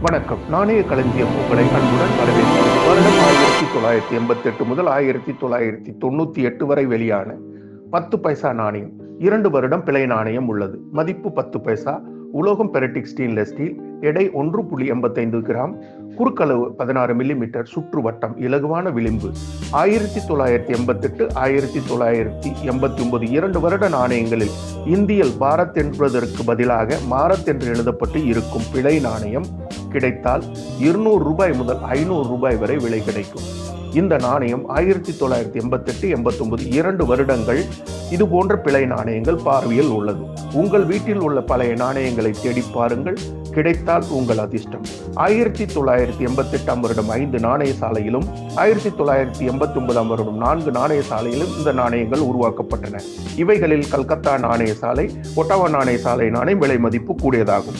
வணக்கம். நாணய களஞ்சியம் உங்களை அன்புடன் வரவேற்கிறேன். வருடம் 1988 முதல் 1998 வரை வெளியான 10 பைசா நாணயம். 2 வருடம் பிழை நாணயம் உள்ளது. மதிப்பு 10 பைசா. உலோகம் பெரட்டிக் ஸ்டெயின்லெஸ் ஸ்டீல். எடை 1.85 கிராம். குறுக்களவு 16 மில்லிமீட்டர். சுற்று வட்டம். இலகுவான விளிம்பு. 1988 1989 2 வருட நாணயங்களில் இந்தியில் பாரத் என்பதற்கு பதிலாக மாரத் என்று எழுதப்பட்டு இருக்கும் பிழை நாணயம் கிடைத்தால் 200 ரூபாய் முதல் 500 ரூபாய் வரை விலை கிடைக்கும். இந்த நாணயம் 1988 89 2 வருடங்கள் இது போன்ற பிழை நாணயங்கள் பார்வையில் உள்ளது. உங்கள் வீட்டில் உள்ள பழைய நாணயங்களை தேடி பாருங்கள். கிடைத்தால் உங்கள் அதிர்ஷ்டம். 1988 வருடம் 5 நாணய சாலையிலும் 1989 வருடம் 4 நாணய சாலையிலும் இந்த நாணயங்கள் உருவாக்கப்பட்டன. இவைகளில் கல்கத்தா நாணய சாலை, ஒட்டாவா நாணய சாலை நாணயம் விலை மதிப்பு கூடியதாகும்.